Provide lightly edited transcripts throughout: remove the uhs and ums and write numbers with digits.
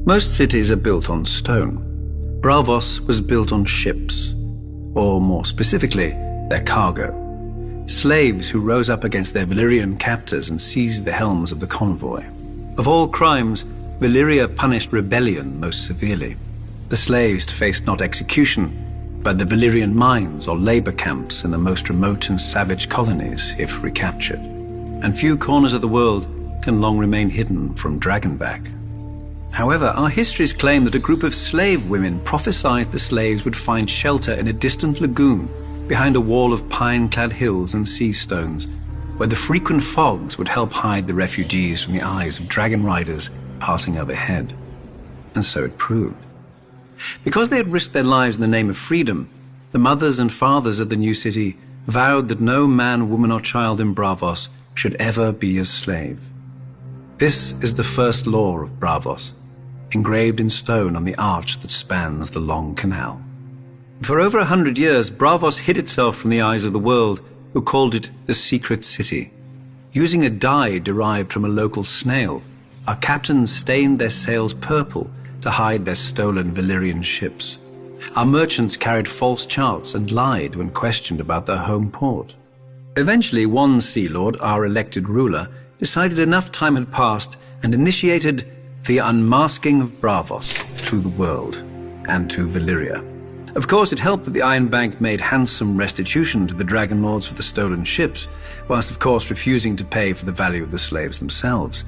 Most cities are built on stone. Braavos was built on ships, or more specifically, their cargo. Slaves who rose up against their Valyrian captors and seized the helms of the convoy. Of all crimes, Valyria punished rebellion most severely. The slaves faced not execution, but the Valyrian mines or labor camps in the most remote and savage colonies if recaptured. And few corners of the world can long remain hidden from Dragonback. However, our histories claim that a group of slave women prophesied the slaves would find shelter in a distant lagoon behind a wall of pine-clad hills and sea stones, where the frequent fogs would help hide the refugees from the eyes of dragon riders passing overhead. And so it proved. Because they had risked their lives in the name of freedom, the mothers and fathers of the new city vowed that no man, woman, or child in Braavos should ever be a slave. This is the first law of Braavos, engraved in stone on the arch that spans the long canal. For over 100 years, Braavos hid itself from the eyes of the world, who called it the Secret City. Using a dye derived from a local snail, our captains stained their sails purple to hide their stolen Valyrian ships. Our merchants carried false charts and lied when questioned about their home port. Eventually, one Sea Lord, our elected ruler, decided enough time had passed and initiated the unmasking of Braavos to the world and to Valyria. Of course, it helped that the Iron Bank made handsome restitution to the Dragon Lords for the stolen ships, whilst of course refusing to pay for the value of the slaves themselves.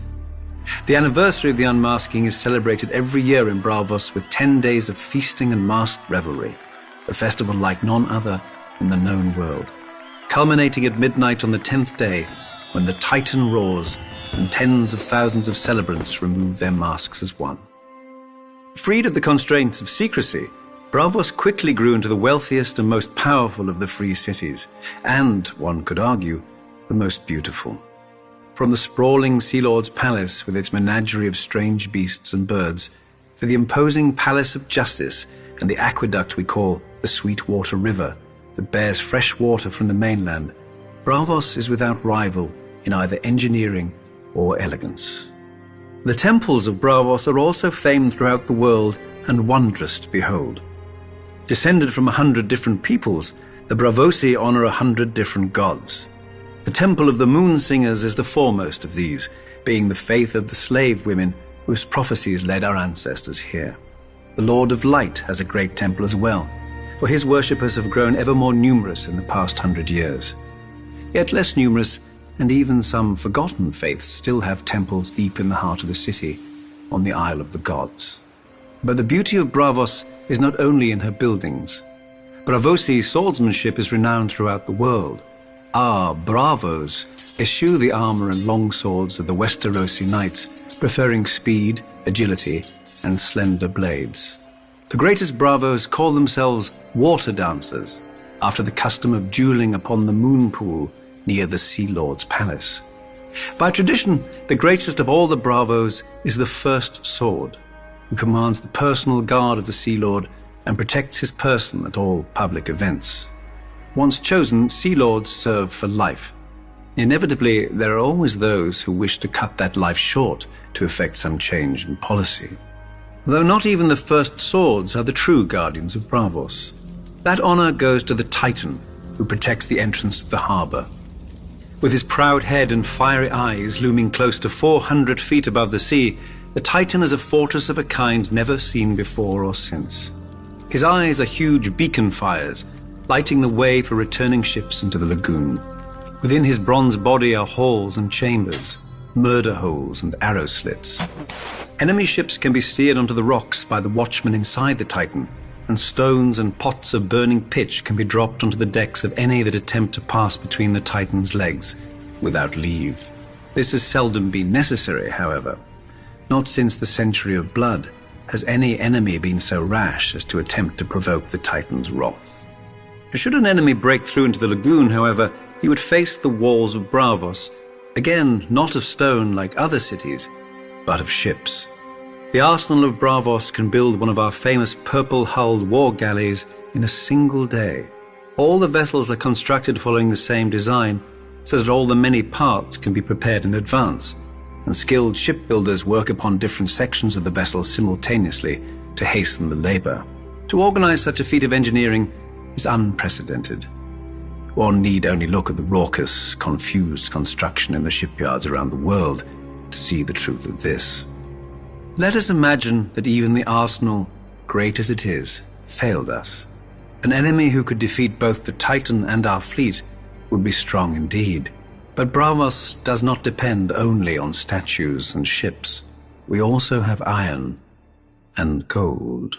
The anniversary of the unmasking is celebrated every year in Braavos with 10 days of feasting and masked revelry, a festival like none other in the known world, culminating at midnight on the 10th day, when the Titan roars and tens of thousands of celebrants remove their masks as one. Freed of the constraints of secrecy, Braavos quickly grew into the wealthiest and most powerful of the free cities, and, one could argue, the most beautiful. From the sprawling Sea Lord's palace with its menagerie of strange beasts and birds, to the imposing Palace of Justice and the aqueduct we call the Sweetwater River that bears fresh water from the mainland, Braavos is without rival in either engineering or elegance. The temples of Braavos are also famed throughout the world and wondrous to behold. Descended from 100 different peoples, the Braavosi honor 100 different gods. The Temple of the Moon Singers is the foremost of these, being the faith of the slave women whose prophecies led our ancestors here. The Lord of Light has a great temple as well, for his worshippers have grown ever more numerous in the past 100 years. Yet less numerous, and even some forgotten faiths still have temples deep in the heart of the city, on the Isle of the Gods. But the beauty of Braavos is not only in her buildings. Braavosi swordsmanship is renowned throughout the world. Our Braavos eschew the armor and long swords of the Westerosi knights, preferring speed, agility, and slender blades. The greatest Braavos call themselves water dancers, after the custom of dueling upon the moon pool near the Sea Lord's palace. By tradition, the greatest of all the Braavos is the First Sword, who commands the personal guard of the Sea Lord and protects his person at all public events. Once chosen, Sea Lords serve for life. Inevitably, there are always those who wish to cut that life short to effect some change in policy. Though not even the First Swords are the true guardians of Braavos. That honor goes to the Titan, who protects the entrance to the harbor. With his proud head and fiery eyes looming close to 400 feet above the sea, the Titan is a fortress of a kind never seen before or since. His eyes are huge beacon fires, lighting the way for returning ships into the lagoon. Within his bronze body are halls and chambers, murder holes and arrow slits. Enemy ships can be steered onto the rocks by the watchmen inside the Titan, and stones and pots of burning pitch can be dropped onto the decks of any that attempt to pass between the Titan's legs without leave. This has seldom been necessary, however. Not since the Century of Blood has any enemy been so rash as to attempt to provoke the Titan's wrath. Should an enemy break through into the lagoon, however, he would face the walls of Braavos, again not of stone like other cities, but of ships. The arsenal of Braavos can build one of our famous purple-hulled war galleys in a single day. All the vessels are constructed following the same design, so that all the many parts can be prepared in advance, and skilled shipbuilders work upon different sections of the vessel simultaneously to hasten the labor. To organize such a feat of engineering is unprecedented. One need only look at the raucous, confused construction in the shipyards around the world to see the truth of this. Let us imagine that even the arsenal, great as it is, failed us. An enemy who could defeat both the Titan and our fleet would be strong indeed. But Braavos does not depend only on statues and ships. We also have iron and gold.